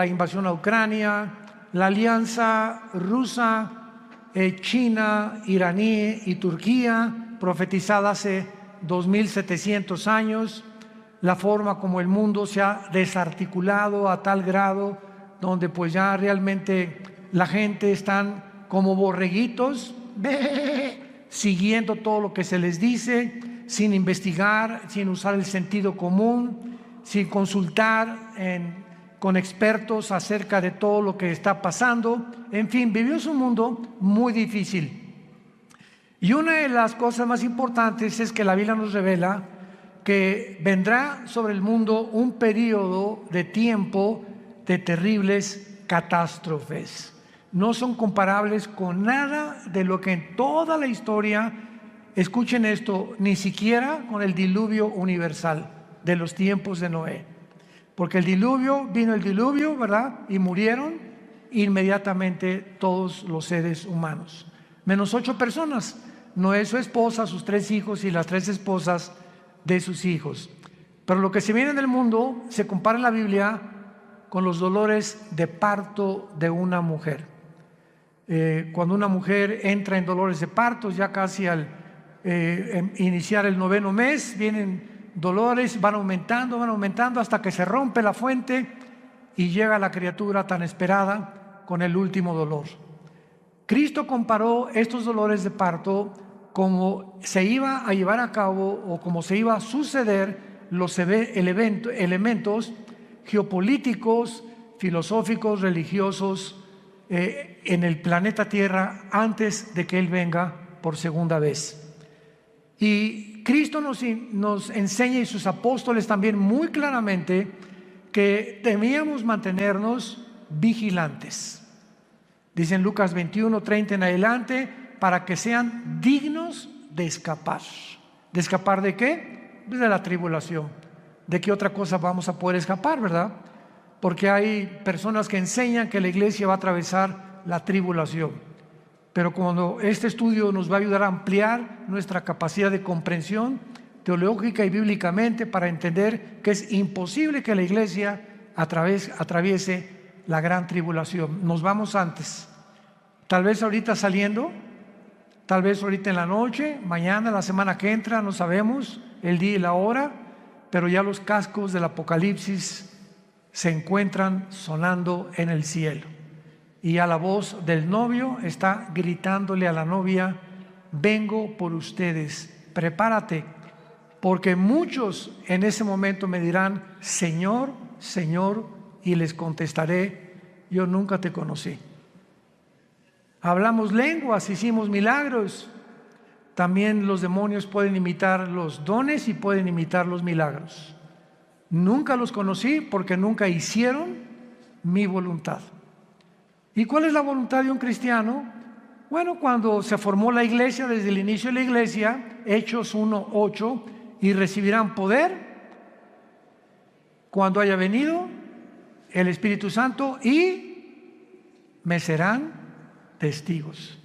la invasión a Ucrania, la alianza rusa, China, iraní y Turquía, profetizada hace 2700 años, la forma como el mundo se ha desarticulado a tal grado donde pues ya realmente la gente están como borreguitos, siguiendo todo lo que se les dice, sin investigar, sin usar el sentido común, sin consultar con expertos acerca de todo lo que está pasando. En fin, vivimos un mundo muy difícil. Y una de las cosas más importantes es que la Biblia nos revela que vendrá sobre el mundo un periodo de tiempo de terribles catástrofes. No son comparables con nada de lo que en toda la historia, escuchen esto, ni siquiera con el diluvio universal de los tiempos de Noé. Porque vino el diluvio, ¿verdad? Y murieron inmediatamente todos los seres humanos, menos 8 personas, Noé, su esposa, sus 3 hijos y las 3 esposas de sus hijos. Pero lo que se viene en el mundo se compara en la Biblia con los dolores de parto de una mujer. Cuando una mujer entra en dolores de parto, ya casi al iniciar el 9º mes, vienen dolores, van aumentando hasta que se rompe la fuente y llega la criatura tan esperada con el último dolor. Cristo comparó estos dolores de parto como se iba a llevar a cabo o como se iba a suceder los elementos geopolíticos, filosóficos, religiosos en el planeta Tierra antes de que Él venga por segunda vez. Y Cristo nos enseña, y sus apóstoles también muy claramente, que debíamos mantenernos vigilantes. Dice en Lucas 21:30 en adelante, para que sean dignos de escapar. ¿De escapar de qué? Pues de la tribulación. ¿De qué otra cosa vamos a poder escapar, verdad? Porque hay personas que enseñan que la iglesia va a atravesar la tribulación. Pero cuando este estudio nos va a ayudar a ampliar nuestra capacidad de comprensión teológica y bíblicamente para entender que es imposible que la iglesia atraviese la gran tribulación. Nos vamos antes, tal vez ahorita saliendo, tal vez ahorita en la noche, mañana, la semana que entra, no sabemos el día y la hora, pero ya los cascos del Apocalipsis se encuentran sonando en el cielo. Y a la voz del novio está gritándole a la novia: vengo por ustedes, prepárate, porque muchos en ese momento me dirán: Señor, Señor, y les contestaré: yo nunca te conocí. Hablamos lenguas, hicimos milagros. También los demonios pueden imitar los dones y pueden imitar los milagros. Nunca los conocí porque nunca hicieron mi voluntad. ¿Y cuál es la voluntad de un cristiano? Bueno, cuando se formó la iglesia, desde el inicio de la iglesia, Hechos 1:8, y recibirán poder cuando haya venido el Espíritu Santo y me serán testigos.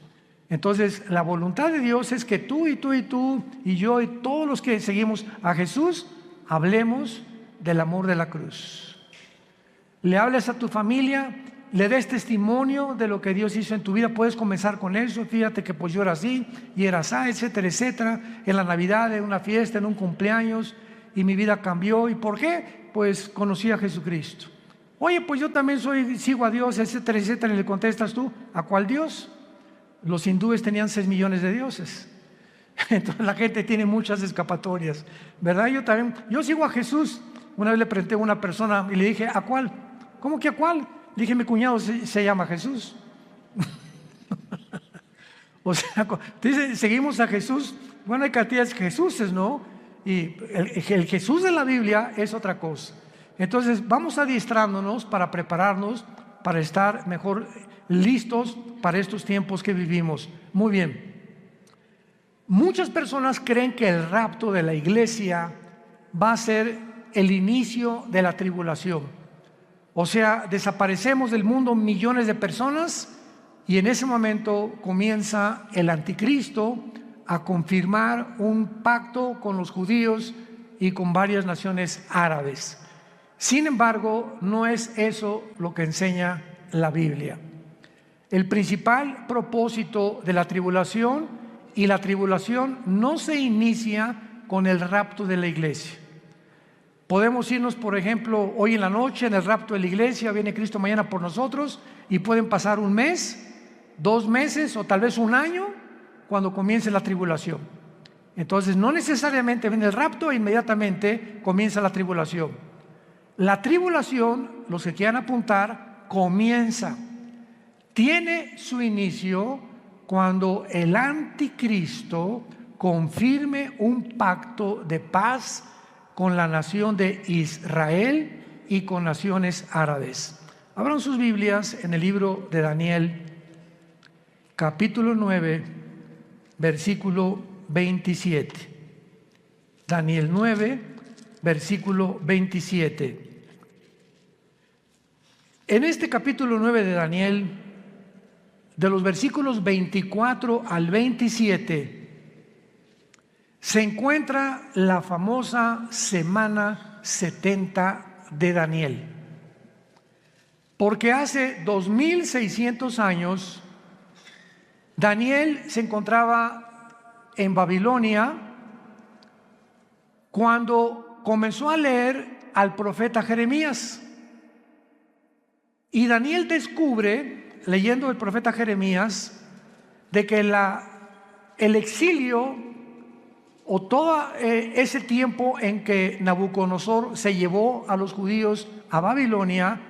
Entonces, la voluntad de Dios es que tú y tú y tú y yo y todos los que seguimos a Jesús hablemos del amor de la cruz. Le hables a tu familia, le des testimonio de lo que Dios hizo en tu vida. Puedes comenzar con eso: fíjate que pues yo era así y era así, etcétera, etcétera. En la Navidad, en una fiesta, en un cumpleaños, y mi vida cambió. ¿Y por qué? Pues conocí a Jesucristo. Oye, pues yo también sigo a Dios, etcétera, etcétera. Y le contestas tú: ¿a cuál Dios? Los hindúes tenían 6 millones de dioses. Entonces la gente tiene muchas escapatorias, ¿verdad? Yo sigo a Jesús. Una vez le pregunté a una persona y le dije: ¿a cuál? ¿Cómo que a cuál? Le dije: mi cuñado se llama Jesús. O sea, dice, seguimos a Jesús. Bueno, hay cantidades de Jesuses, ¿no? Y el Jesús de la Biblia es otra cosa. Entonces vamos adiestrándonos para prepararnos, para estar mejor listos para estos tiempos que vivimos. Muy bien. Muchas personas creen que el rapto de la iglesia va a ser el inicio de la tribulación. O sea, desaparecemos del mundo millones de personas y en ese momento comienza el anticristo a confirmar un pacto con los judíos y con varias naciones árabes. Sin embargo, no es eso lo que enseña la Biblia. El principal propósito de la tribulación, y la tribulación no se inicia con el rapto de la iglesia. Podemos irnos, por ejemplo, hoy en la noche en el rapto de la iglesia, viene Cristo mañana por nosotros, y pueden pasar un mes, 2 meses o tal vez un año cuando comience la tribulación. Entonces no necesariamente viene el rapto e inmediatamente comienza la tribulación. La tribulación, los que quieran apuntar, tiene su inicio cuando el anticristo confirme un pacto de paz con la nación de Israel y con naciones árabes. Abran sus Biblias en el libro de Daniel, capítulo 9, versículo 27. Daniel 9, versículo 27. En este capítulo 9 de Daniel, de los versículos 24 al 27, se encuentra la famosa semana 70 de Daniel. Porque hace 2600 años, Daniel se encontraba en Babilonia cuando comenzó a leer al profeta Jeremías. Y Daniel descubre, leyendo el profeta Jeremías, de que el exilio o todo ese tiempo en que Nabucodonosor se llevó a los judíos a Babilonia,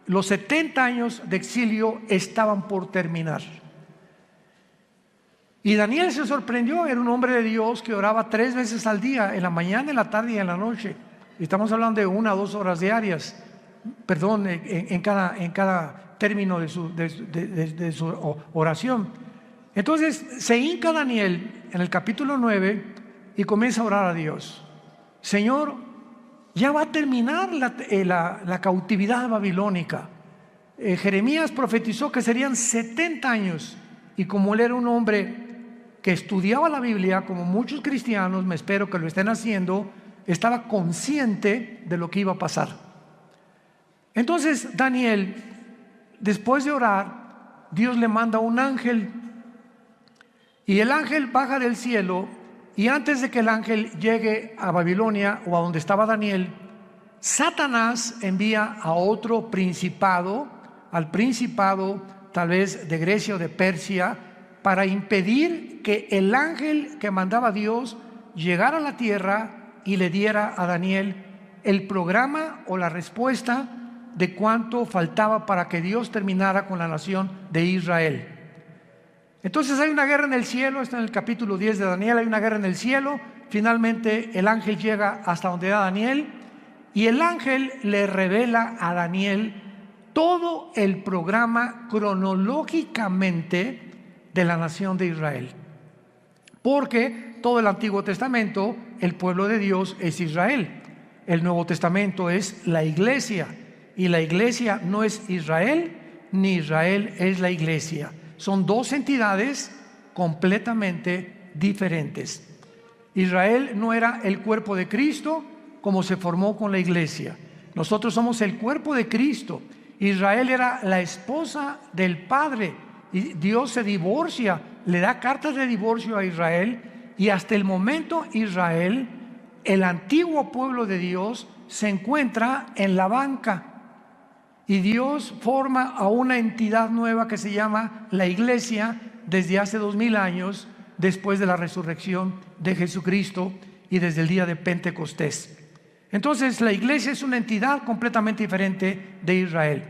los 70 años de exilio estaban por terminar. Y Daniel se sorprendió, era un hombre de Dios que oraba 3 veces al día, en la mañana, en la tarde y en la noche. Estamos hablando de 1 a 2 horas diarias, en cada término de su oración. Entonces se hinca Daniel en el capítulo 9 y comienza a orar a Dios. Señor, ya va a terminar la cautividad babilónica. Jeremías profetizó que serían 70 años, y como él era un hombre que estudiaba la Biblia, como muchos cristianos, me espero que lo estén haciendo, estaba consciente de lo que iba a pasar. Entonces Daniel, después de orar, Dios le manda un ángel, y el ángel baja del cielo, y antes de que el ángel llegue a Babilonia o a donde estaba Daniel, Satanás envía a otro principado, al principado tal vez de Grecia o de Persia, para impedir que el ángel que mandaba Dios llegara a la tierra y le diera a Daniel el programa o la respuesta de cuánto faltaba para que Dios terminara con la nación de Israel. Entonces hay una guerra en el cielo, está en el capítulo 10 de Daniel, hay una guerra en el cielo. Finalmente el ángel llega hasta donde era Daniel, y el ángel le revela a Daniel todo el programa cronológicamente de la nación de Israel. Porque todo el Antiguo Testamento, el pueblo de Dios es Israel. El Nuevo Testamento es la iglesia, y la iglesia no es Israel, ni Israel es la iglesia. Son 2 entidades completamente diferentes. Israel no era el cuerpo de Cristo como se formó con la iglesia. Nosotros somos el cuerpo de Cristo. Israel era la esposa del Padre, y Dios se divorcia, le da cartas de divorcio a Israel, y hasta el momento Israel, el antiguo pueblo de Dios, se encuentra en la banca. Y Dios forma a una entidad nueva que se llama la iglesia desde hace 2000 años, después de la resurrección de Jesucristo y desde el día de Pentecostés. Entonces la iglesia es una entidad completamente diferente de Israel.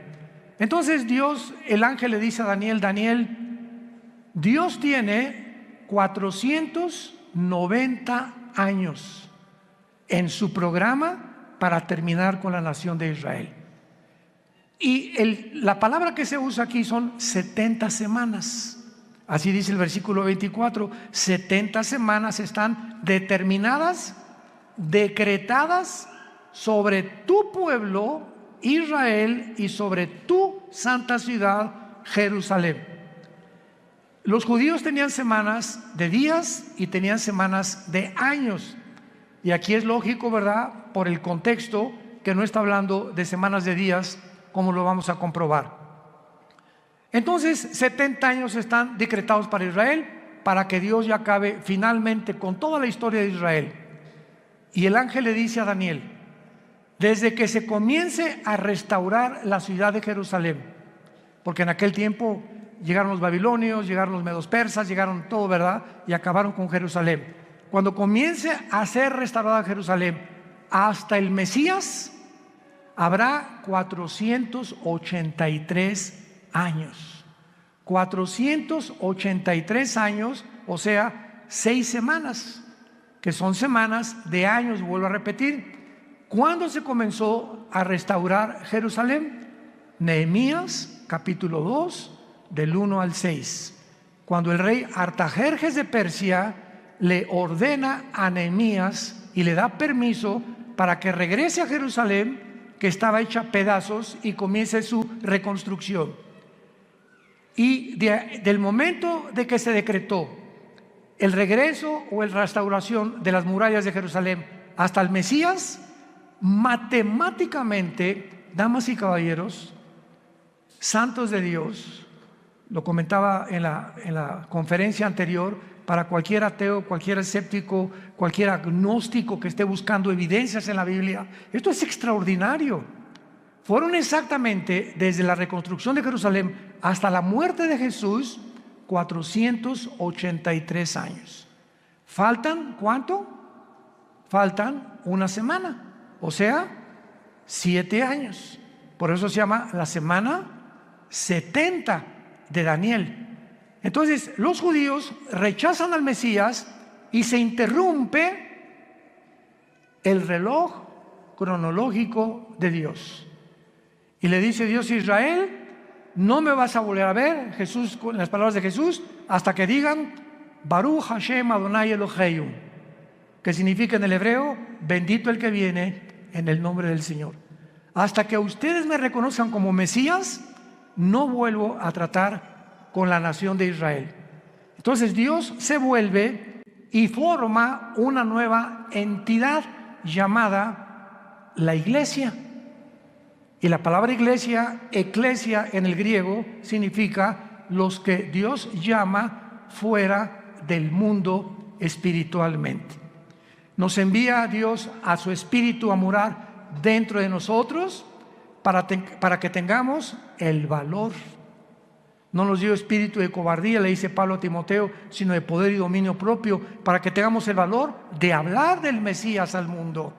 Entonces Dios, el ángel le dice a Daniel: Daniel, Dios tiene 490 años en su programa para terminar con la nación de Israel. Y la palabra que se usa aquí son 70 semanas. Así dice el versículo 24. 70 semanas están determinadas, decretadas sobre tu pueblo Israel y sobre tu santa ciudad Jerusalén. Los judíos tenían semanas de días y tenían semanas de años. Y aquí es lógico, ¿verdad?, por el contexto, que no está hablando de semanas de días, como lo vamos a comprobar. Entonces, 70 años están decretados para Israel, para que Dios ya acabe finalmente con toda la historia de Israel. Y el ángel le dice a Daniel: desde que se comience a restaurar la ciudad de Jerusalén, porque en aquel tiempo llegaron los babilonios, llegaron los medos persas, llegaron todo, ¿verdad? Y acabaron con Jerusalén. Cuando comience a ser restaurada Jerusalén, hasta el Mesías, habrá 483 años. 483 años, o sea, 6 semanas, que son semanas de años, vuelvo a repetir. ¿Cuándo se comenzó a restaurar Jerusalén? Nehemías, capítulo 2, del 1 al 6. Cuando el rey Artajerjes de Persia le ordena a Nehemías y le da permiso para que regrese a Jerusalén, que estaba hecha pedazos, y comience su reconstrucción. Y del momento de que se decretó el regreso o la restauración de las murallas de Jerusalén hasta el Mesías, matemáticamente, damas y caballeros, santos de Dios, lo comentaba en la conferencia anterior, para cualquier ateo, cualquier escéptico, cualquier agnóstico que esté buscando evidencias en la Biblia, esto es extraordinario. Fueron exactamente, desde la reconstrucción de Jerusalén hasta la muerte de Jesús, 483 años. ¿Faltan cuánto? Faltan una semana, o sea, 7 años. Por eso se llama la semana 70 de Daniel. Entonces, los judíos rechazan al Mesías y se interrumpe el reloj cronológico de Dios. Y le dice Dios a Israel: no me vas a volver a ver, Jesús, con las palabras de Jesús, hasta que digan Baruch Hashem Adonai Eloheinu, que significa en el hebreo: bendito el que viene en el nombre del Señor. Hasta que ustedes me reconozcan como Mesías, no vuelvo a tratar con la nación de Israel. Entonces Dios se vuelve y forma una nueva entidad llamada la iglesia. Y la palabra iglesia, eclesia en el griego, significa los que Dios llama fuera del mundo espiritualmente. Nos envía a Dios a su espíritu a morar dentro de nosotros para que tengamos el valor. No nos dio espíritu de cobardía, le dice Pablo a Timoteo, sino de poder y dominio propio, para que tengamos el valor de hablar del Mesías al mundo,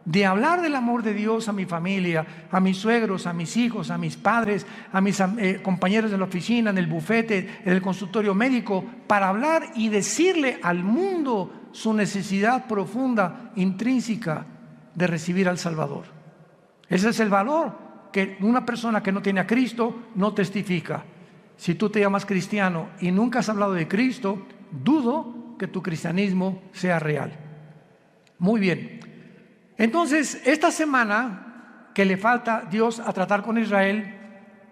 de hablar del amor de Dios a mi familia, a mis suegros, a mis hijos, a mis padres, a mis compañeros de la oficina, en el bufete, en el consultorio médico, para hablar y decirle al mundo su necesidad profunda, intrínseca, de recibir al Salvador. Ese es el valor que una persona que no tiene a Cristo no testifica. Si tú te llamas cristiano y nunca has hablado de Cristo, dudo que tu cristianismo sea real. Muy bien. Entonces, esta semana que le falta Dios a tratar con Israel,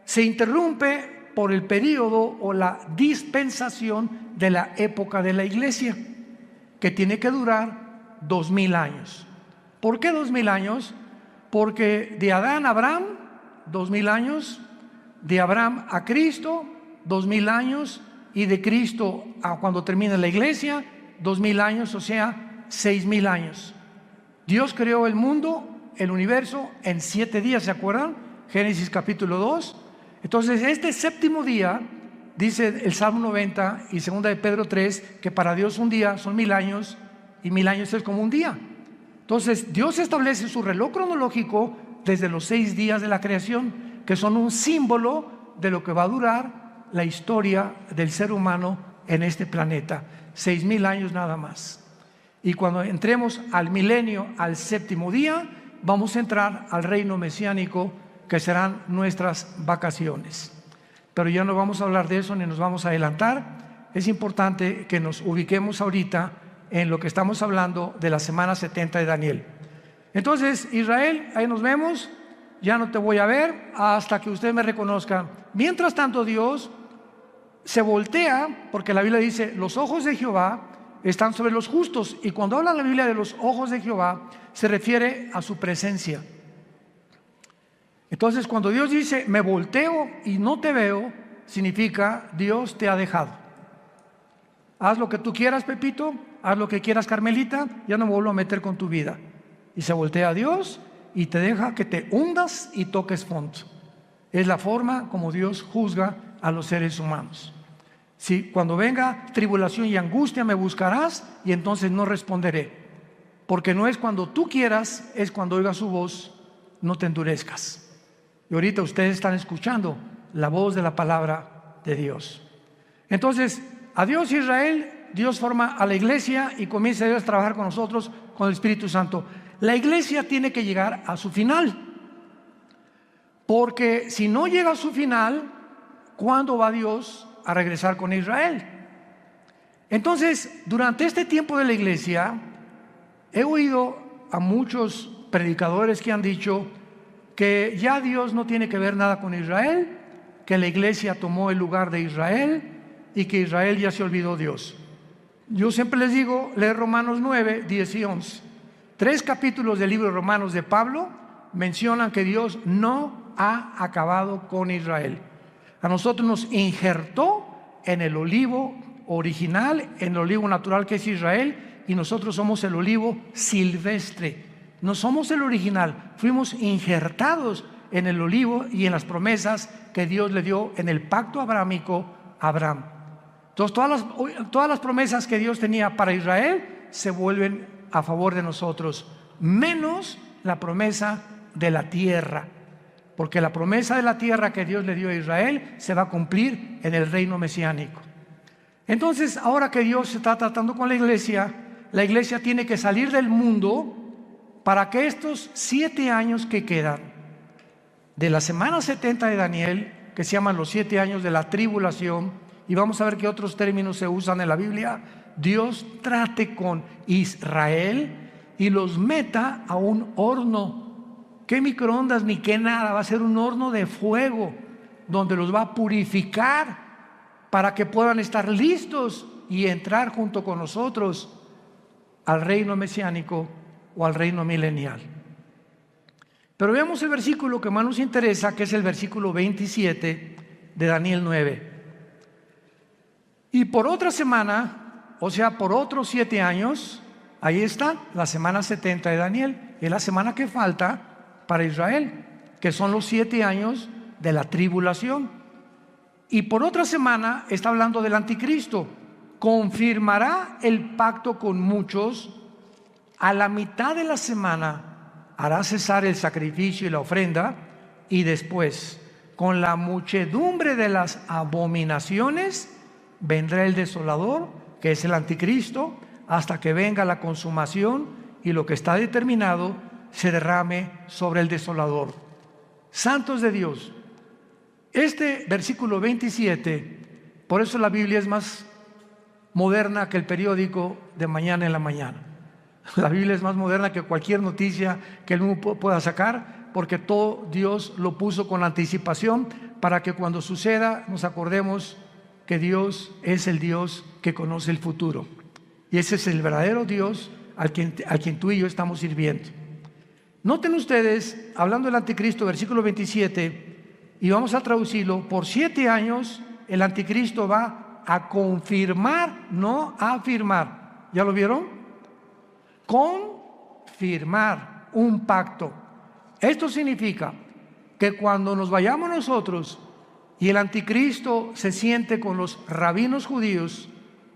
se interrumpe por el periodo o la dispensación de la época de la iglesia, que tiene que durar 2000 años. ¿Por qué 2000 años? Porque de Adán a Abraham, 2000 años, de Abraham a Cristo, 2000 años, y de Cristo a cuando termine la iglesia, 2000 años, o sea, 6000 años. Dios creó el mundo, el universo, en 7 días, ¿se acuerdan? Génesis capítulo 2. Entonces, este séptimo día, dice el Salmo 90 y 2 de Pedro 3, que para Dios un día son 1000 años, y 1000 años es como un día. Entonces, Dios establece su reloj cronológico desde los 6 días de la creación, que son un símbolo de lo que va a durar la historia del ser humano en este planeta. 6000 años nada más. Y cuando entremos al milenio, al séptimo día, vamos a entrar al reino mesiánico, que serán nuestras vacaciones. Pero ya no vamos a hablar de eso ni nos vamos a adelantar. Es importante que nos ubiquemos ahorita en lo que estamos hablando de la semana 70 de Daniel. Entonces, Israel, ahí nos vemos. Ya no te voy a ver hasta que usted me reconozca. Mientras tanto, Dios se voltea, porque la Biblia dice: los ojos de Jehová están sobre los justos. Y cuando habla la Biblia de los ojos de Jehová, se refiere a su presencia. Entonces, cuando Dios dice, me volteo y no te veo, significa Dios te ha dejado. Haz lo que tú quieras, Pepito, haz lo que quieras, Carmelita, ya no me vuelvo a meter con tu vida. Y se voltea a Dios y te deja que te hundas y toques fondo. Es la forma como Dios juzga a los seres humanos. Si cuando venga tribulación y angustia me buscarás, y entonces no responderé. Porque no es cuando tú quieras, es cuando oigas su voz, no te endurezcas. Y ahorita ustedes están escuchando la voz de la palabra de Dios. Entonces, adiós Israel, Dios forma a la iglesia y comienza Dios a trabajar con nosotros, con el Espíritu Santo. La iglesia tiene que llegar a su final. Porque si no llega a su final, ¿cuándo va Dios a regresar con Israel? Entonces, durante este tiempo de la iglesia, he oído a muchos predicadores que han dicho que ya Dios no tiene que ver nada con Israel, que la iglesia tomó el lugar de Israel y que Israel ya se olvidó de Dios. Yo siempre les digo, leer Romanos 9, 10 y 11. 3 capítulos del libro de Romanos de Pablo mencionan que Dios no ha acabado con Israel. A nosotros nos injertó en el olivo original, en el olivo natural que es Israel, y nosotros somos el olivo silvestre. No somos el original, fuimos injertados en el olivo y en las promesas que Dios le dio en el pacto abrahámico a Abraham. Entonces todas las promesas que Dios tenía para Israel se vuelven a favor de nosotros, menos la promesa de la tierra. Porque la promesa de la tierra que Dios le dio a Israel se va a cumplir en el reino mesiánico. Entonces, ahora que Dios está tratando con la iglesia tiene que salir del mundo para que estos 7 años que quedan de la semana 70 de Daniel, que se llaman los 7 años de la tribulación, y vamos a ver qué otros términos se usan en la Biblia, Dios trate con Israel y los meta a un horno. ¿Qué microondas ni qué nada? Va a ser un horno de fuego donde los va a purificar para que puedan estar listos y entrar junto con nosotros al reino mesiánico o al reino milenial. Pero veamos el versículo que más nos interesa, que es el versículo 27 de Daniel 9. Y por otra semana, o sea, por otros 7 años, ahí está la semana 70 de Daniel, es la semana que falta para Israel, que son los 7 años de la tribulación. Y por otra semana está hablando del anticristo. Confirmará el pacto con muchos. A la mitad de la semana hará cesar el sacrificio y la ofrenda, y después, con la muchedumbre de las abominaciones, vendrá el desolador, que es el anticristo, hasta que venga la consumación y lo que está determinado se derrame sobre el desolador. Santos de Dios, este versículo 27, por eso la Biblia es más moderna que el periódico de mañana en la mañana. La Biblia es más moderna que cualquier noticia que el mundo pueda sacar, porque todo Dios lo puso con anticipación para que cuando suceda nos acordemos que Dios es el Dios que conoce el futuro. Y ese es el verdadero Dios al quien tú y yo estamos sirviendo. Noten ustedes, hablando del anticristo, versículo 27, y vamos a traducirlo, por 7 años el anticristo va a confirmar, no a afirmar. ¿Ya lo vieron? Confirmar un pacto. Esto significa que cuando nos vayamos nosotros y el anticristo se siente con los rabinos judíos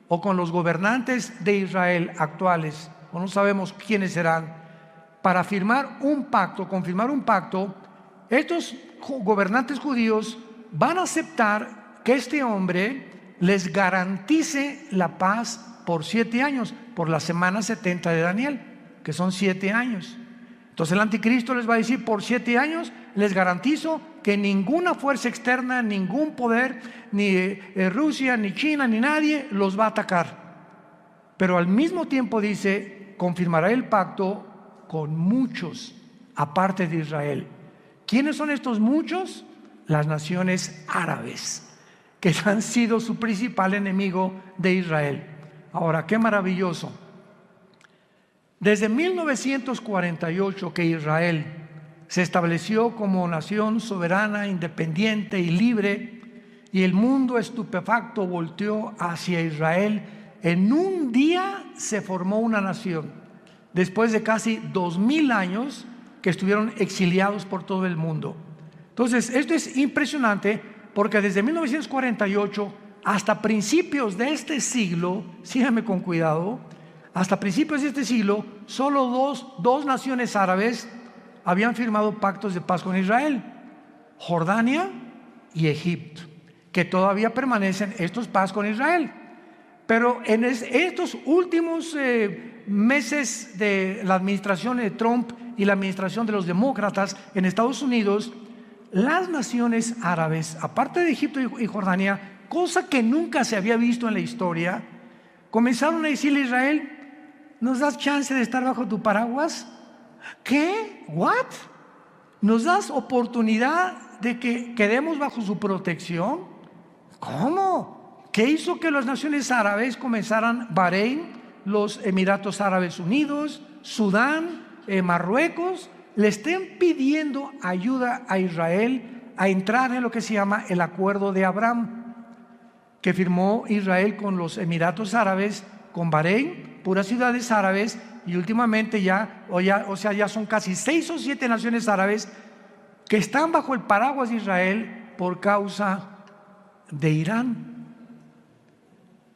o con los gobernantes de Israel actuales, o no sabemos quiénes serán, para firmar un pacto, confirmar un pacto, estos gobernantes judíos van a aceptar que este hombre les garantice la paz por 7 años, por la semana 70 de Daniel, que son 7 años. Entonces el anticristo les va a decir, por 7 años les garantizo que ninguna fuerza externa, ningún poder, ni Rusia, ni China, ni nadie los va a atacar. Pero al mismo tiempo dice, confirmará el pacto con muchos, aparte de Israel. ¿Quiénes son estos muchos? Las naciones árabes, que han sido su principal enemigo de Israel. Ahora, qué maravilloso. Desde 1948 que Israel se estableció como nación soberana, independiente y libre, y el mundo estupefacto volteó hacia Israel. En un día se formó una nación, después de casi 2000 años que estuvieron exiliados por todo el mundo. Entonces, esto es impresionante porque desde 1948 hasta principios de este siglo, síganme con cuidado, hasta principios de este siglo, solo dos naciones árabes habían firmado pactos de paz con Israel: Jordania y Egipto, que todavía permanecen estos paz con Israel. Pero en estos últimos meses de la administración de Trump y la administración de los demócratas en Estados Unidos, las naciones árabes, aparte de Egipto y Jordania, cosa que nunca se había visto en la historia, comenzaron a decirle a Israel: ¿nos das chance de estar bajo tu paraguas? ¿Qué? ¿What? ¿Nos das oportunidad de que quedemos bajo su protección? ¿Cómo? ¿Qué hizo que las naciones árabes comenzaran? Bahrein, los Emiratos Árabes Unidos, Sudán, Marruecos, le estén pidiendo ayuda a Israel a entrar en lo que se llama el Acuerdo de Abraham, que firmó Israel con los Emiratos Árabes, con Bahrein, puras ciudades árabes, y últimamente ya son casi 6 o 7 naciones árabes que están bajo el paraguas de Israel por causa de Irán.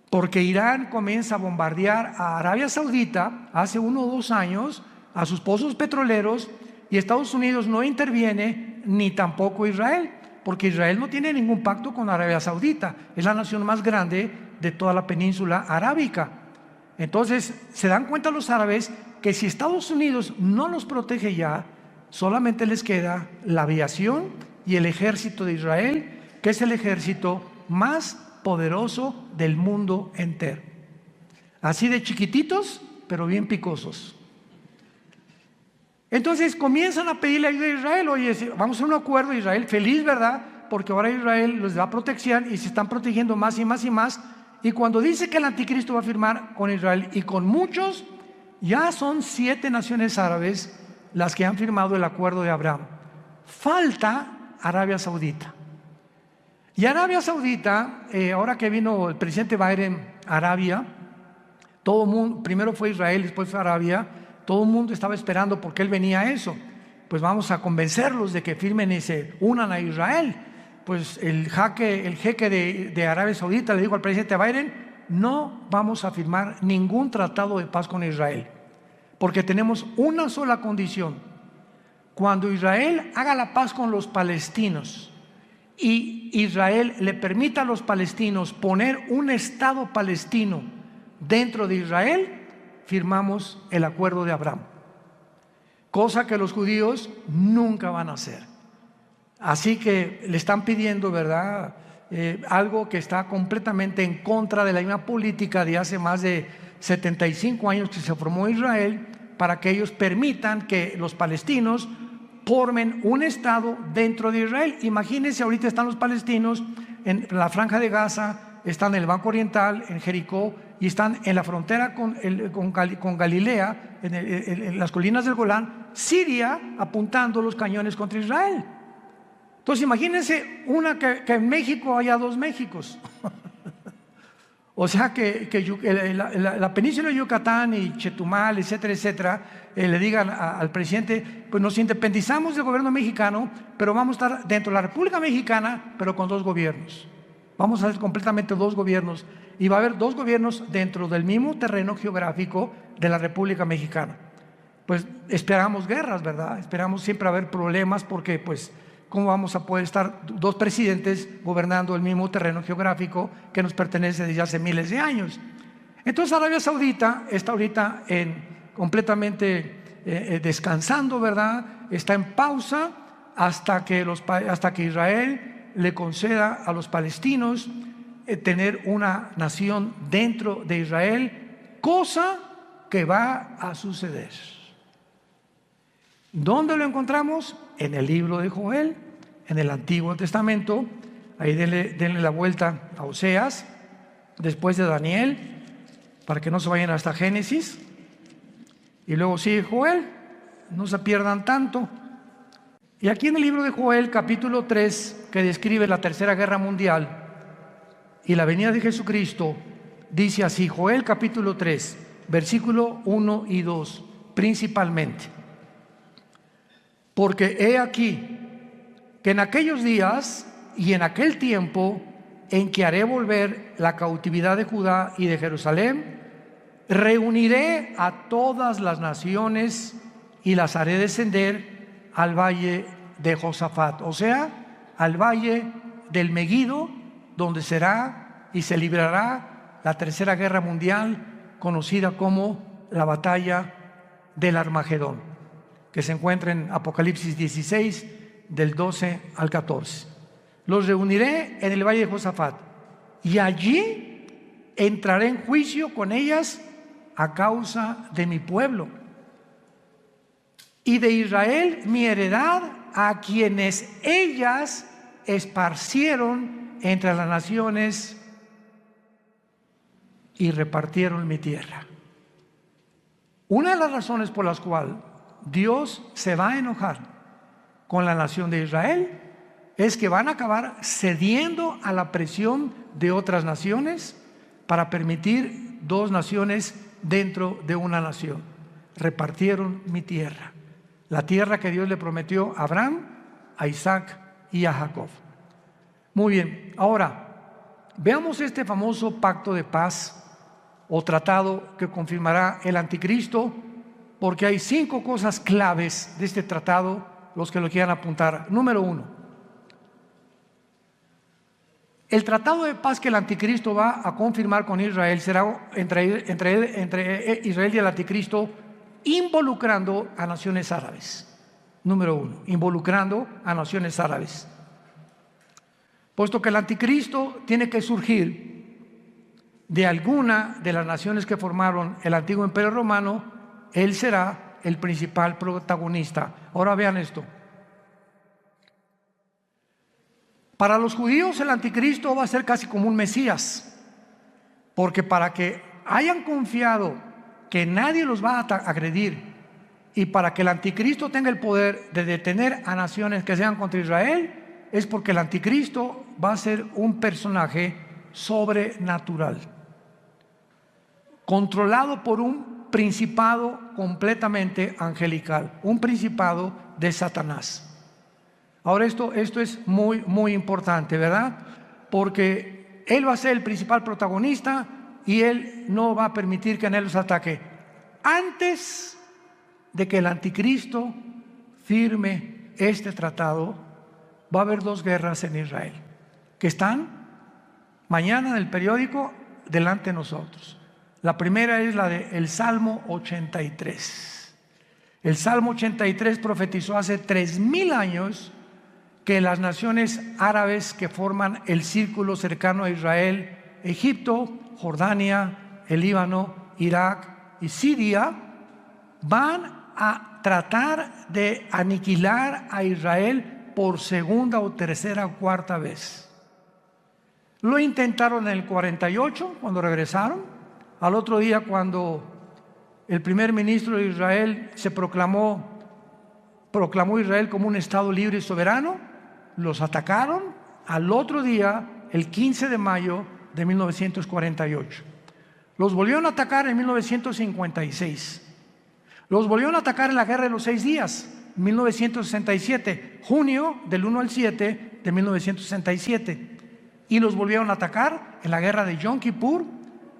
Porque Irán comienza a bombardear a Arabia Saudita hace 1 o 2 años, a sus pozos petroleros, y Estados Unidos no interviene, ni tampoco Israel, porque Israel no tiene ningún pacto con Arabia Saudita, es la nación más grande de toda la península arábica. Entonces se dan cuenta los árabes que si Estados Unidos no los protege ya, solamente les queda la aviación y el ejército de Israel, que es el ejército más poderoso del mundo entero. Así de chiquititos, pero bien picosos. Entonces comienzan a pedirle ayuda a Israel: oye, vamos a hacer un acuerdo. Israel feliz, ¿verdad? Porque ahora Israel les da protección y se están protegiendo más y más y más. Y cuando dice que el anticristo va a firmar con Israel y con muchos, ya son 7 naciones árabes las que han firmado el Acuerdo de Abraham. Falta Arabia Saudita. Y Arabia Saudita, ahora que vino el presidente Biden a Arabia, todo el mundo, primero fue Israel, después fue Arabia, todo el mundo estaba esperando porque él venía a eso. Pues vamos a convencerlos de que firmen y se unan a Israel. Pues el jeque de Arabia Saudita le dijo al presidente Biden: no vamos a firmar ningún tratado de paz con Israel, porque tenemos una sola condición: cuando Israel haga la paz con los palestinos y Israel le permita a los palestinos poner un Estado palestino dentro de Israel, firmamos el Acuerdo de Abraham, cosa que los judíos nunca van a hacer. Así que le están pidiendo, ¿verdad? Algo que está completamente en contra de la misma política de hace más de 75 años que se formó Israel, para que ellos permitan que los palestinos formen un Estado dentro de Israel. Imagínense, ahorita están los palestinos en la Franja de Gaza, están en el Banco Oriental, en Jericó, y están en la frontera con Galilea, en las colinas del Golán, Siria, apuntando los cañones contra Israel. Entonces imagínense que en México haya 2 Méxicos. O sea que la península de Yucatán y Chetumal, etcétera, etcétera, le digan al presidente: pues nos independizamos del gobierno mexicano, pero vamos a estar dentro de la República Mexicana, pero con 2 gobiernos. Vamos a hacer completamente 2 gobiernos, y va a haber 2 gobiernos dentro del mismo terreno geográfico de la República Mexicana. Pues esperamos guerras, ¿verdad? Esperamos siempre haber problemas, porque pues ¿cómo vamos a poder estar 2 presidentes gobernando el mismo terreno geográfico que nos pertenece desde hace miles de años? Entonces Arabia Saudita está ahorita completamente descansando, ¿verdad? Está en pausa hasta que Israel le conceda a los palestinos tener una nación dentro de Israel, cosa que va a suceder. ¿Dónde lo encontramos? En el libro de Joel, en el Antiguo Testamento. Ahí denle la vuelta a Oseas, después de Daniel, para que no se vayan hasta Génesis, y luego sigue Joel. No se pierdan tanto. Y aquí en el libro de Joel, capítulo 3, que describe la Tercera Guerra Mundial y la venida de Jesucristo, dice así, Joel capítulo 3, versículo 1 y 2, principalmente. Porque he aquí que en aquellos días y en aquel tiempo en que haré volver la cautividad de Judá y de Jerusalén, reuniré a todas las naciones y las haré descender al valle de Josafat, o sea, al valle del Meguido, donde será y se librará la Tercera Guerra Mundial, conocida como la batalla del Armagedón, que se encuentra en Apocalipsis 16, del 12 al 14. Los reuniré en el valle de Josafat y allí entraré en juicio con ellas a causa de mi pueblo y de Israel, mi heredad, a quienes ellas esparcieron entre las naciones y repartieron mi tierra. Una de las razones por las cuales Dios se va a enojar con la nación de Israel es que van a acabar cediendo a la presión de otras naciones para permitir dos naciones dentro de una nación. Repartieron mi tierra, la tierra que Dios le prometió a Abraham, a Isaac y a Jacob. Muy bien, ahora veamos este famoso pacto de paz o tratado que confirmará el anticristo, porque hay 5 cosas claves de este tratado, los que lo quieran apuntar. Número 1, el tratado de paz que el anticristo va a confirmar con Israel será entre Israel y el anticristo, involucrando a naciones árabes. Número 1, involucrando a naciones árabes. Puesto que el anticristo tiene que surgir de alguna de las naciones que formaron el antiguo imperio romano, él será el principal protagonista. Ahora vean esto. Para los judíos el anticristo va a ser casi como un Mesías, porque para que hayan confiado que nadie los va a agredir y para que el anticristo tenga el poder de detener a naciones que sean contra Israel, es porque el anticristo va a ser un personaje sobrenatural, controlado por un principado completamente angelical, un principado de Satanás. Ahora esto es muy importante, ¿verdad? Porque él va a ser el principal protagonista y él no va a permitir que nadie los ataque. Antes de que el anticristo firme este tratado, va a haber 2 guerras en Israel que están mañana en el periódico delante de nosotros. La primera es la del Salmo 83. El Salmo 83 profetizó hace 3000 años que las naciones árabes que forman el círculo cercano a Israel, Egipto, Jordania, el Líbano, Irak y Siria, van a tratar de aniquilar a Israel por segunda o tercera o cuarta vez. Lo intentaron en el 48 cuando regresaron. Al otro día, cuando el primer ministro de Israel proclamó Israel como un estado libre y soberano, los atacaron al otro día, el 15 de mayo de 1948. Los volvieron a atacar en 1956. Los volvieron a atacar en la Guerra de los 6 días, 1967, junio del 1 al 7 de 1967. Y los volvieron a atacar en la Guerra de Yom Kippur,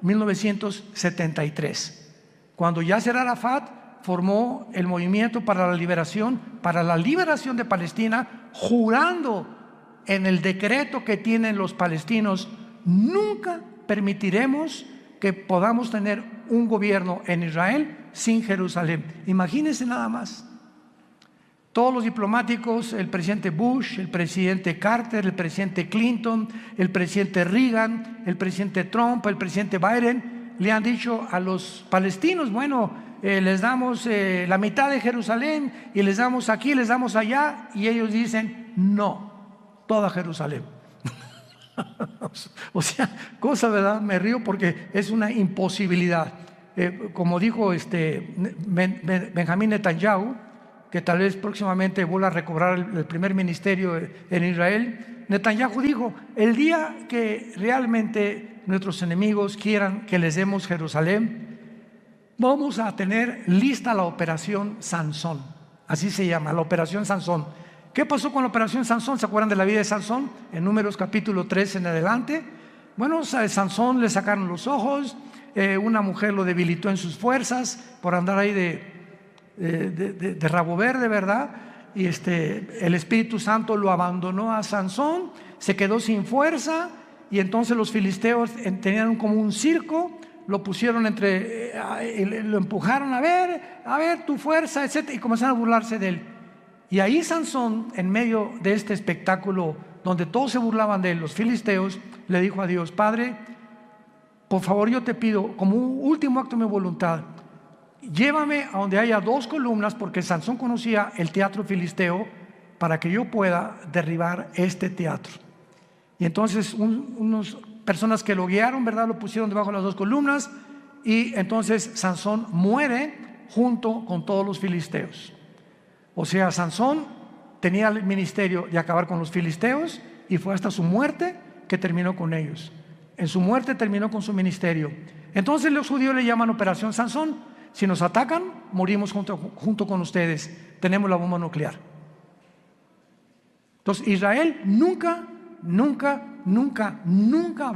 1973. Cuando Yasser Arafat formó el movimiento para la liberación de Palestina, jurando en el decreto que tienen los palestinos: nunca permitiremos que podamos tener un gobierno en Israel sin Jerusalén. Imagínense nada más. Todos los diplomáticos, el presidente Bush, el presidente Carter, el presidente Clinton, el presidente Reagan, el presidente Trump, el presidente Biden, le han dicho a los palestinos: bueno, les damos la mitad de Jerusalén y les damos aquí, les damos allá, y ellos dicen: no, toda Jerusalén. O sea, cosa, ¿verdad? Me río porque es una imposibilidad. Como dijo Benjamín Netanyahu, que tal vez próximamente vuelva a recobrar el primer ministerio en Israel, Netanyahu dijo: el día que realmente nuestros enemigos quieran que les demos Jerusalén, vamos a tener lista la operación Sansón. Así se llama, la operación Sansón. ¿Qué pasó con la operación Sansón? ¿Se acuerdan de la vida de Sansón? En Números capítulo 3 en adelante. Bueno, a Sansón le sacaron los ojos, una mujer lo debilitó en sus fuerzas por andar ahí de rabo verde, ¿verdad? Y el Espíritu Santo lo abandonó a Sansón, se quedó sin fuerza, y entonces los filisteos tenían como un circo, lo pusieron lo empujaron, a ver tu fuerza, etc., y comenzaron a burlarse de él. Y ahí Sansón, en medio de este espectáculo donde todos se burlaban de él, los filisteos, le dijo a Dios: Padre, por favor, yo te pido, como un último acto de mi voluntad, llévame a donde haya 2 columnas, porque Sansón conocía el teatro filisteo, para que yo pueda derribar este teatro. Y entonces unas personas que lo guiaron, ¿verdad?, lo pusieron debajo de las 2 columnas, y entonces Sansón muere junto con todos los filisteos. O sea, Sansón tenía el ministerio de acabar con los filisteos, y fue hasta su muerte que terminó con ellos. En su muerte terminó con su ministerio. Entonces los judíos le llaman Operación Sansón. Si nos atacan, morimos junto con ustedes. Tenemos la bomba nuclear. Entonces Israel nunca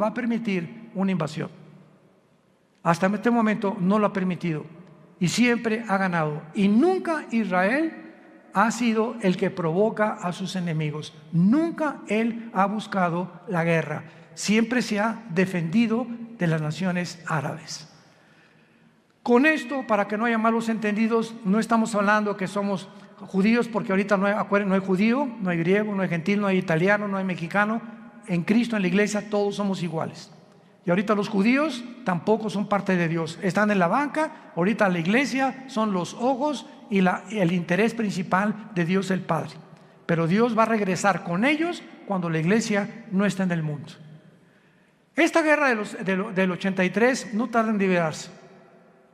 va a permitir una invasión. Hasta este momento no lo ha permitido, y siempre ha ganado. Y nunca Israel ha sido el que provoca a sus enemigos. Nunca él ha buscado la guerra. Siempre se ha defendido de las naciones árabes. Con esto, para que no haya malos entendidos, no estamos hablando que somos judíos, porque ahorita no hay judío, no hay griego, no hay gentil, no hay italiano, no hay mexicano. En Cristo, en la iglesia, todos somos iguales. Y ahorita los judíos tampoco son parte de Dios. Están en la banca. Ahorita la iglesia son los ojos y el interés principal de Dios el Padre. Pero Dios va a regresar con ellos cuando la iglesia no está en el mundo. Esta guerra del 83 no tarda en liberarse,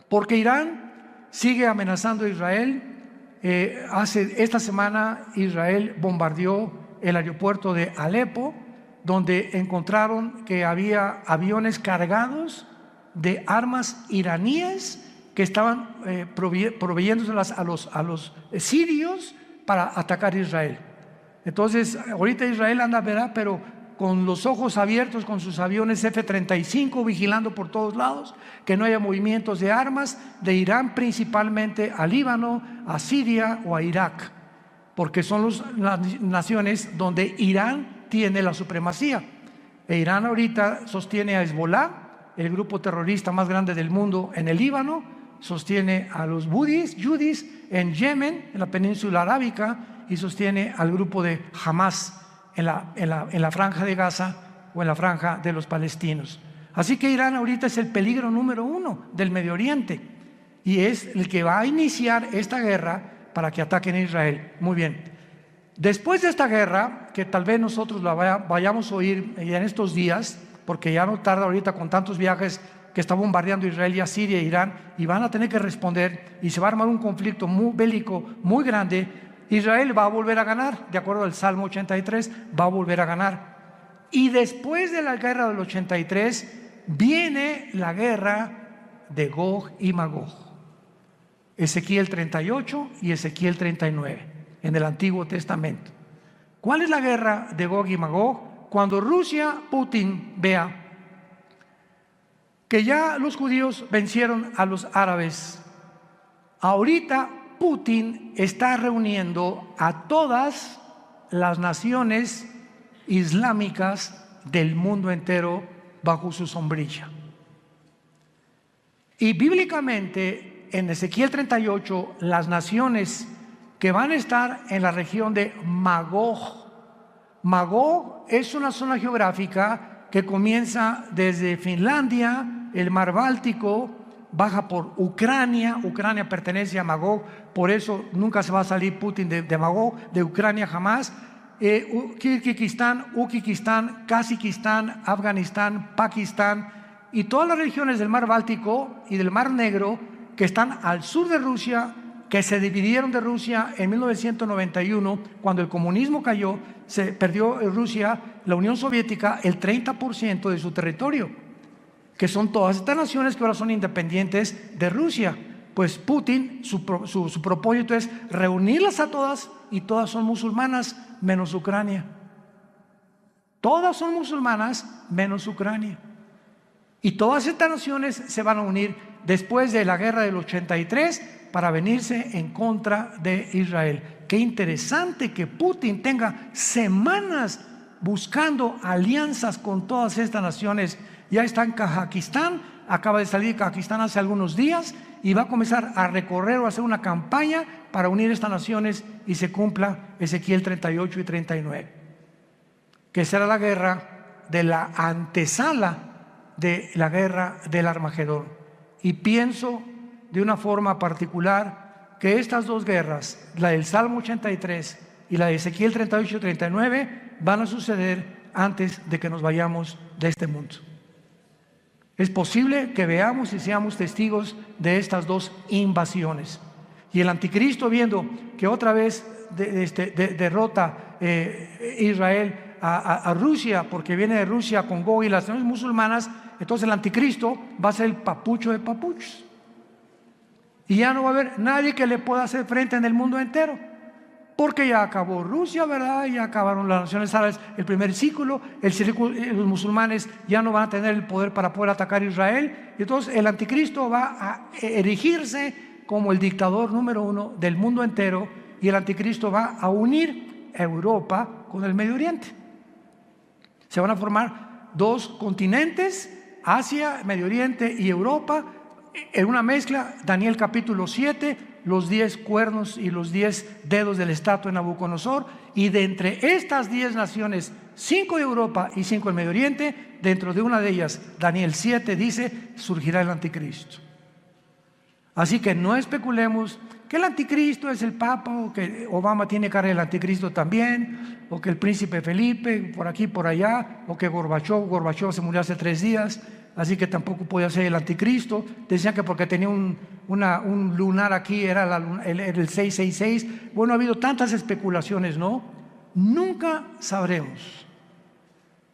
porque Irán sigue amenazando a Israel. Esta semana Israel bombardeó el aeropuerto de Alepo, donde encontraron que había aviones cargados de armas iraníes que estaban proveyéndoselas a los sirios para atacar a Israel. Entonces ahorita Israel anda, ¿verdad?, pero con los ojos abiertos, con sus aviones F-35 vigilando por todos lados que no haya movimientos de armas de Irán, principalmente a Líbano, a Siria o a Irak, porque son las naciones donde Irán tiene la supremacía. Irán ahorita sostiene a Hezbollah, el grupo terrorista más grande del mundo en el Líbano, sostiene a los Houthis en Yemen, en la península arábica, y sostiene al grupo de Hamas en la franja de Gaza o en la franja de los palestinos. Así que Irán ahorita es el peligro número 1 del Medio Oriente, y es el que va a iniciar esta guerra para que ataquen a Israel. Muy bien. Después de esta guerra, que tal vez nosotros la vayamos a oír en estos días, porque ya no tarda ahorita con tantos viajes que está bombardeando Israel y a Siria e Irán, y van a tener que responder, y se va a armar un conflicto bélico muy grande. Israel va a volver a ganar, de acuerdo al Salmo 83, va a volver a ganar. Y después de la guerra del 83 viene la guerra de Gog y Magog. Ezequiel 38 y Ezequiel 39 en el Antiguo Testamento. ¿Cuál es la guerra de Gog y Magog? Cuando Putin vea que ya los judíos vencieron a los árabes, ahorita Putin está reuniendo a todas las naciones islámicas del mundo entero bajo su sombrilla. Y bíblicamente, en Ezequiel 38, las naciones que van a estar en la región de Magog. Magog es una zona geográfica que comienza desde Finlandia, el mar Báltico, baja por Ucrania. Ucrania pertenece a Magog, por eso nunca se va a salir Putin de Magog, de Ucrania jamás. Kirguistán, Uzbekistán, Kazajistán, Afganistán, Pakistán y todas las regiones del mar Báltico y del mar Negro que están al sur de Rusia, que se dividieron de Rusia en 1991, cuando el comunismo cayó, se perdió en Rusia, la Unión Soviética, el 30% de su territorio, que son todas estas naciones que ahora son independientes de Rusia. Pues Putin, su propósito es reunirlas a todas, y todas son musulmanas menos Ucrania. Todas son musulmanas menos Ucrania. Y todas estas naciones se van a unir después de la guerra del 83 para venirse en contra de Israel. Qué interesante que Putin tenga semanas buscando alianzas con todas estas naciones. Ya está en Kazajistán, acaba de salir de Kazajistán hace algunos días y va a comenzar a recorrer o a hacer una campaña para unir estas naciones y se cumpla Ezequiel 38 y 39, que será la guerra de la antesala de la guerra del Armagedón. Y pienso de una forma particular que estas dos guerras, la del Salmo 83 y la de Ezequiel 38 y 39, van a suceder antes de que nos vayamos de este mundo. Es posible que veamos y seamos testigos de estas dos invasiones. Y el anticristo, viendo que otra vez derrota Israel a Rusia, porque viene de Rusia con Gog y las naciones musulmanas, entonces el anticristo va a ser el papucho de papuchos. Y ya no va a haber nadie que le pueda hacer frente en el mundo entero, porque ya acabó Rusia, ¿verdad? Ya acabaron las naciones árabes, el primer círculo, los musulmanes ya no van a tener el poder para poder atacar a Israel. Y entonces el anticristo va a erigirse como el dictador número uno del mundo entero, y el anticristo va a unir a Europa con el Medio Oriente. Se van a formar dos continentes, Asia, Medio Oriente y Europa, en una mezcla. Daniel capítulo 7, los 10 cuernos y los 10 dedos de la estatua de Nabucodonosor, y de entre estas 10 naciones, 5 de Europa y 5 del Medio Oriente, dentro de una de ellas, Daniel 7 dice, surgirá el anticristo. Así que no especulemos que el anticristo es el Papa, o que Obama tiene cara del anticristo también, o que el príncipe Felipe por aquí por allá, o que Gorbachov se murió hace 3 días, así que tampoco podía ser el anticristo. Decían que porque tenía un lunar aquí era el 666. Bueno, ha habido tantas especulaciones, ¿no? Nunca sabremos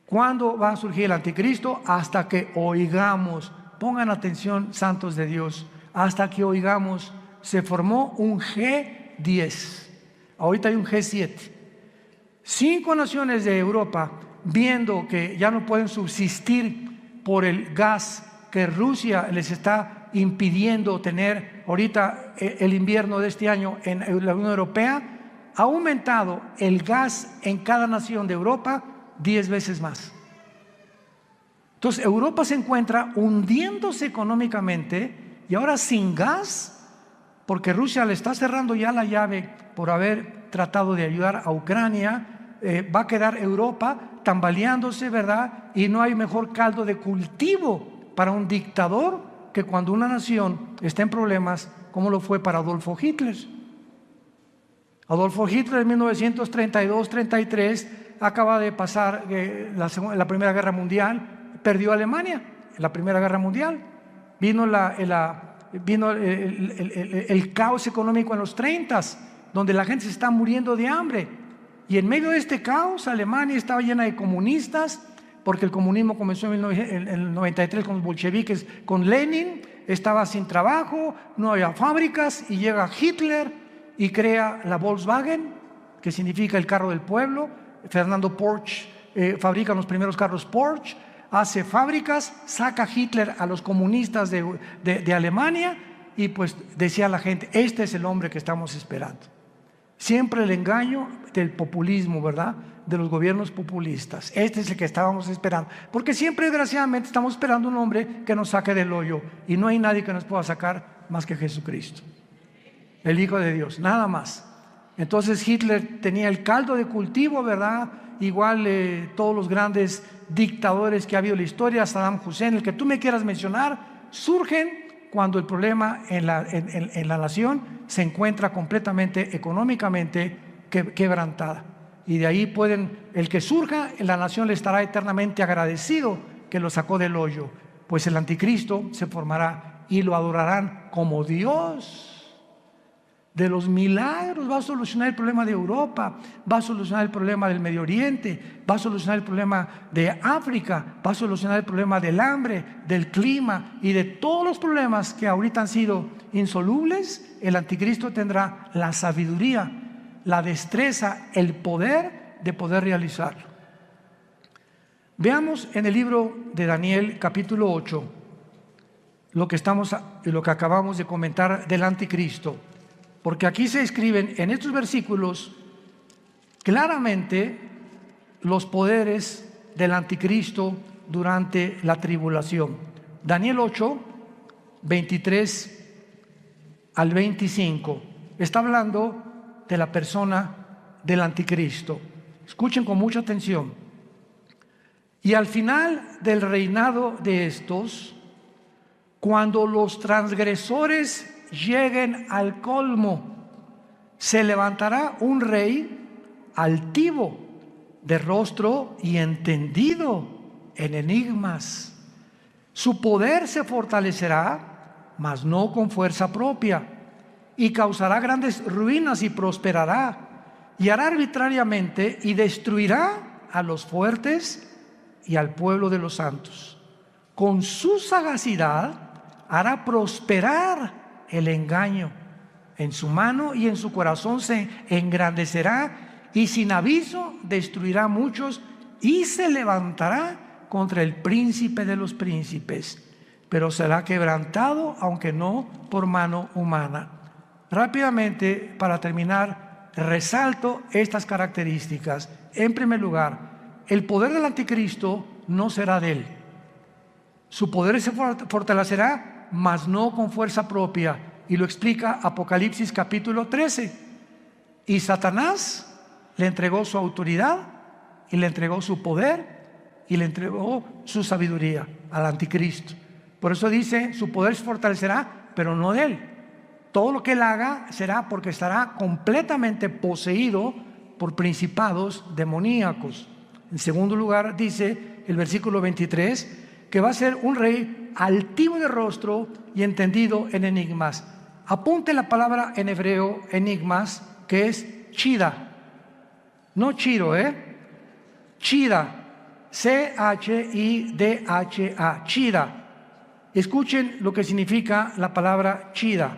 cuándo va a surgir el anticristo hasta que oigamos. Pongan atención, santos de Dios, hasta que oigamos. Se formó un G10, ahorita hay un G7. 5 naciones de Europa, viendo que ya no pueden subsistir por el gas que Rusia les está impidiendo tener ahorita el invierno de este año en la Unión Europea, ha aumentado el gas en cada nación de Europa 10 veces más. Entonces Europa se encuentra hundiéndose económicamente, y ahora sin gas, porque Rusia le está cerrando ya la llave por haber tratado de ayudar a Ucrania. Va a quedar Europa tambaleándose, ¿verdad? Y no hay mejor caldo de cultivo para un dictador que cuando una nación está en problemas, como lo fue para Adolfo Hitler. Adolfo Hitler en 1932-33 acaba de pasar la Primera Guerra Mundial, perdió Alemania en la Primera Guerra Mundial. Vino el caos económico en los 30s, donde la gente se está muriendo de hambre, y en medio de este caos Alemania estaba llena de comunistas, porque el comunismo comenzó en el 93 con los bolcheviques, con Lenin. Estaba sin trabajo, no había fábricas, y llega Hitler y crea la Volkswagen, que significa el carro del pueblo. Fernando Porsche fabrica los primeros carros Porsche, hace fábricas, saca Hitler a los comunistas de Alemania, y pues decía la gente, este es el hombre que estamos esperando. Siempre el engaño del populismo, ¿verdad? De los gobiernos populistas. Este es el que estábamos esperando, porque siempre desgraciadamente estamos esperando un hombre que nos saque del hoyo, y no hay nadie que nos pueda sacar más que Jesucristo, el Hijo de Dios, nada más. Entonces Hitler tenía el caldo de cultivo, ¿verdad? Igual todos los grandes dictadores que ha habido en la historia, Saddam Hussein, el que tú me quieras mencionar, surgen cuando el problema en la nación se encuentra completamente económicamente quebrantada. Y de ahí el que surja en la nación le estará eternamente agradecido que lo sacó del hoyo, pues el anticristo se formará y lo adorarán como Dios. de los milagros, va a solucionar el problema de Europa, va a solucionar el problema del Medio Oriente, va a solucionar el problema de África, va a solucionar el problema del hambre, del clima y de todos los problemas que ahorita han sido insolubles. El anticristo tendrá la sabiduría, la destreza, el poder de poder realizarlo. Veamos en el libro de Daniel capítulo 8 lo que acabamos de comentar del anticristo. Porque aquí se escriben en estos versículos claramente los poderes del anticristo durante la tribulación. Daniel 8, 23 al 25. Está hablando de la persona del anticristo. Escuchen con mucha atención. Y al final del reinado de estos, cuando los transgresores lleguen al colmo, se levantará un rey altivo, de rostro y entendido en enigmas. Su poder se fortalecerá, mas no con fuerza propia, y causará grandes ruinas y prosperará, y hará arbitrariamente y destruirá a los fuertes y al pueblo de los santos. Con su sagacidad hará prosperar el engaño. En su mano y en su corazón se engrandecerá, y sin aviso destruirá a muchos, y se levantará contra el príncipe de los príncipes, pero será quebrantado, aunque no por mano humana. Rápidamente, para terminar, resalto estas características. En primer lugar, el poder del anticristo no será de él. Su poder se fortalecerá, mas no con fuerza propia, y lo explica Apocalipsis capítulo 13. Y Satanás le entregó su autoridad, y le entregó su poder, y le entregó su sabiduría al anticristo. Por eso dice, su poder se fortalecerá, pero no de él. Todo lo que él haga será porque estará completamente poseído por principados demoníacos. En segundo lugar, dice el versículo 23, que va a ser un rey altivo de rostro y entendido en enigmas. Apunte la palabra en hebreo, enigmas, que es chida. No chiro, chida. C-H-I-D-H-A, chida. Escuchen lo que significa la palabra chida.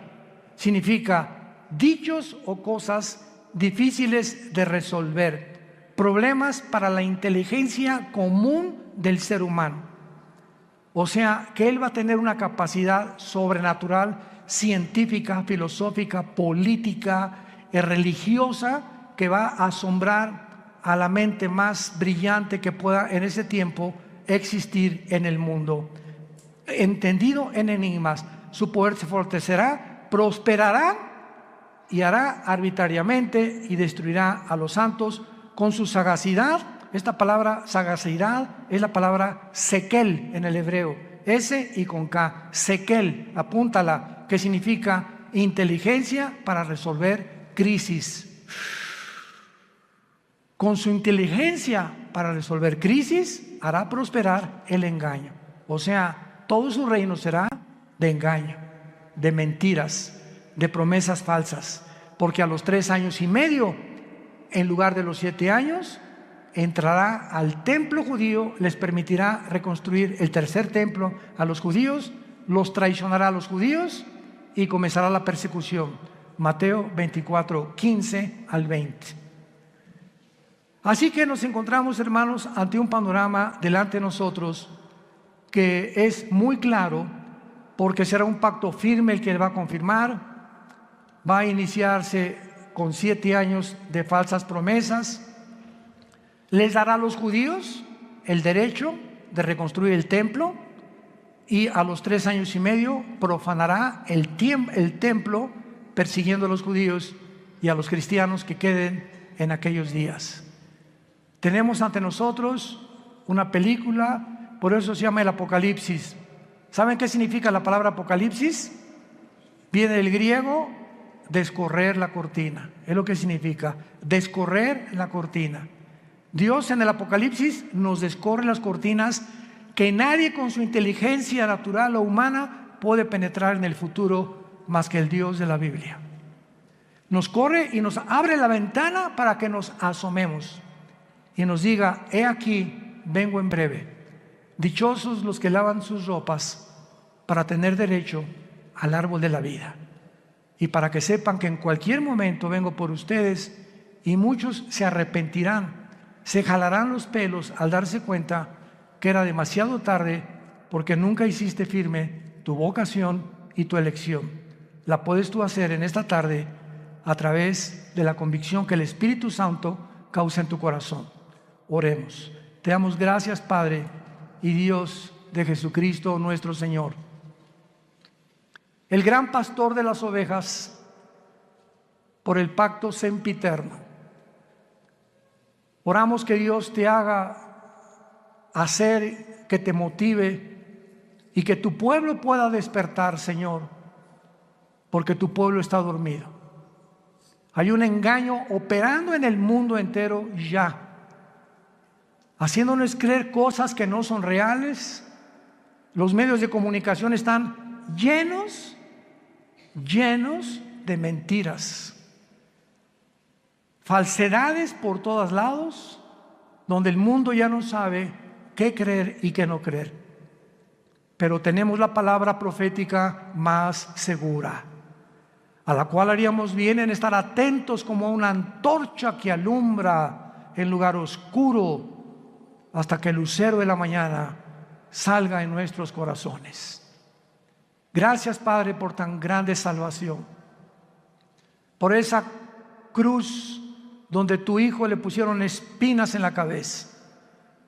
Significa dichos o cosas difíciles de resolver, problemas para la inteligencia común del ser humano. O sea, que él va a tener una capacidad sobrenatural, científica, filosófica, política, religiosa, que va a asombrar a la mente más brillante que pueda en ese tiempo existir en el mundo. Entendido en enigmas, su poder se fortalecerá, prosperará y hará arbitrariamente y destruirá a los santos con su sagacidad. Esta palabra sagacidad es la palabra sekel en el hebreo, S y con K, sekel, apúntala, que significa inteligencia para resolver crisis. Con su inteligencia para resolver crisis hará prosperar el engaño. O sea, todo su reino será de engaño, de mentiras, de promesas falsas, porque a los 3 años y medio, en lugar de los 7 años, entrará al templo judío, les permitirá reconstruir el tercer templo a los judíos, los traicionará a los judíos y comenzará la persecución. Mateo 24, 15 al 20. Así que nos encontramos, hermanos, ante un panorama delante de nosotros que es muy claro, porque será un pacto firme el que él va a confirmar. Va a iniciarse con 7 años de falsas promesas. Les dará a los judíos el derecho de reconstruir el templo, y a los 3 años y medio profanará el templo, persiguiendo a los judíos y a los cristianos que queden en aquellos días. Tenemos ante nosotros una película, por eso se llama el Apocalipsis. ¿Saben qué significa la palabra Apocalipsis? Viene del griego descorrer la cortina, es lo que significa, descorrer la cortina. Dios en el Apocalipsis nos descorre las cortinas que nadie con su inteligencia natural o humana puede penetrar en el futuro más que el Dios de la Biblia. nos corre y nos abre la ventana para que nos asomemos y nos diga: he aquí, vengo en breve. Dichosos los que lavan sus ropas para tener derecho al árbol de la vida, y para que sepan que en cualquier momento vengo por ustedes, y muchos se arrepentirán, se jalarán los pelos al darse cuenta que era demasiado tarde, porque nunca hiciste firme tu vocación y tu elección. La puedes tú hacer en esta tarde a través de la convicción que el Espíritu Santo causa en tu corazón. Oremos. Te damos gracias, Padre y Dios de Jesucristo nuestro Señor, el gran pastor de las ovejas, por el pacto sempiterno. Oramos que Dios te haga hacer, que te motive y que tu pueblo pueda despertar, Señor, porque tu pueblo está dormido. Hay un engaño operando en el mundo entero ya, haciéndonos creer cosas que no son reales. Los medios de comunicación están llenos de mentiras, falsedades por todos lados, donde el mundo ya no sabe qué creer y qué no creer. Pero tenemos la palabra profética más segura, a la cual haríamos bien en estar atentos como una antorcha que alumbra en lugar oscuro hasta que el lucero de la mañana salga en nuestros corazones. Gracias, Padre, por tan grande salvación, por esa cruz donde tu Hijo le pusieron espinas en la cabeza,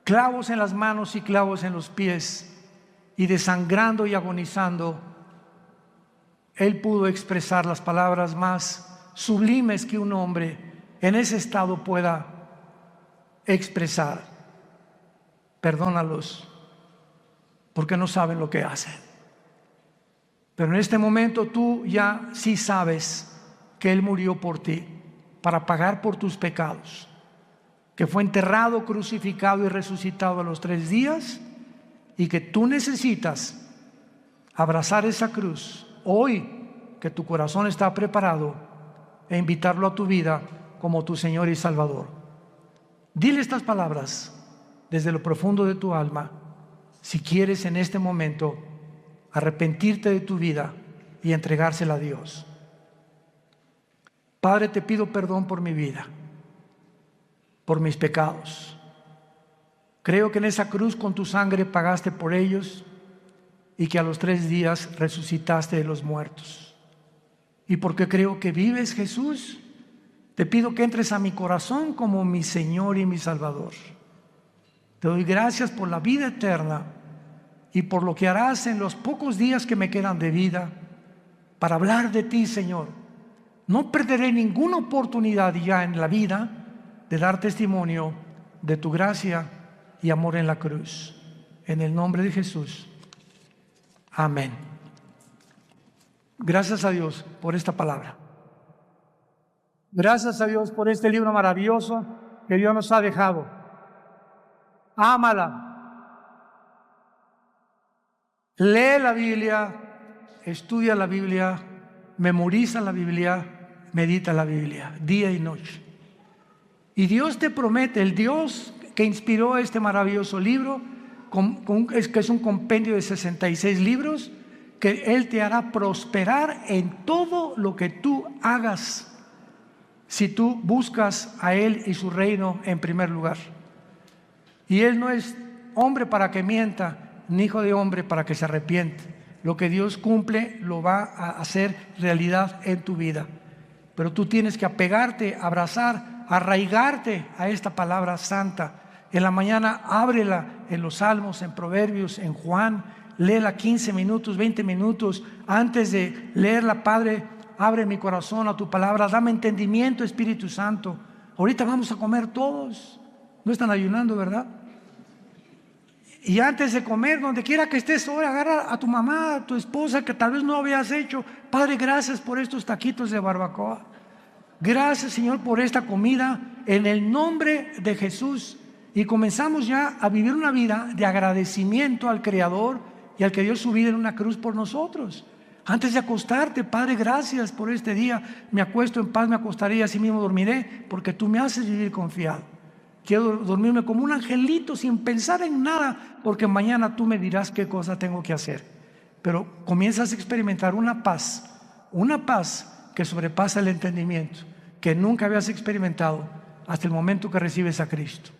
clavos en las manos y clavos en los pies, y desangrando y agonizando, Él pudo expresar las palabras más sublimes que un hombre en ese estado pueda expresar: perdónalos, porque no saben lo que hacen. Pero en este momento tú ya sí sabes que Él murió por ti, para pagar por tus pecados, que fue enterrado, crucificado y resucitado a los 3 días, y que tú necesitas abrazar esa cruz hoy, que tu corazón está preparado, e invitarlo a tu vida como tu Señor y Salvador. Dile estas palabras desde lo profundo de tu alma, si quieres en este momento arrepentirte de tu vida y entregársela a Dios. Padre, te pido perdón por mi vida, por mis pecados. Creo que en esa cruz con tu sangre pagaste por ellos, y que a los 3 días resucitaste de los muertos. Y porque creo que vives, Jesús, te pido que entres a mi corazón como mi Señor y mi Salvador. Te doy gracias por la vida eterna y por lo que harás en los pocos días que me quedan de vida para hablar de ti, Señor. No perderé ninguna oportunidad ya en la vida de dar testimonio de tu gracia y amor en la cruz. En el nombre de Jesús. Amén. Gracias a Dios por esta palabra. Gracias a Dios por este libro maravilloso que Dios nos ha dejado. Ámala. Lee la Biblia, estudia la Biblia, memoriza la Biblia, medita la Biblia, día y noche. Y Dios te promete, el Dios que inspiró este maravilloso libro, que es un compendio de 66 libros, que Él te hará prosperar en todo lo que tú hagas, si tú buscas a Él y su reino en primer lugar. Y Él no es hombre para que mienta, ni hijo de hombre para que se arrepiente. Lo que Dios cumple lo va a hacer realidad en tu vida. Pero tú tienes que apegarte, abrazar, arraigarte a esta palabra santa. En la mañana ábrela en los Salmos, en Proverbios, en Juan. Léela 15 minutos, 20 minutos. Antes de leerla, Padre, abre mi corazón a tu palabra. Dame entendimiento, Espíritu Santo. Ahorita vamos a comer todos. No están ayunando, ¿verdad? Y antes de comer, donde quiera que estés hoy, agarra a tu mamá, a tu esposa, que tal vez no habías hecho. Padre, gracias por estos taquitos de barbacoa. Gracias, Señor, por esta comida, en el nombre de Jesús. Y comenzamos ya a vivir una vida de agradecimiento al Creador y al que dio su vida en una cruz por nosotros. Antes de acostarte, Padre, gracias por este día. Me acuesto en paz, me acostaré y así mismo dormiré, porque tú me haces vivir confiado. Quiero dormirme como un angelito sin pensar en nada, porque mañana tú me dirás qué cosa tengo que hacer. Pero comienzas a experimentar una paz que sobrepasa el entendimiento, que nunca habías experimentado hasta el momento que recibes a Cristo.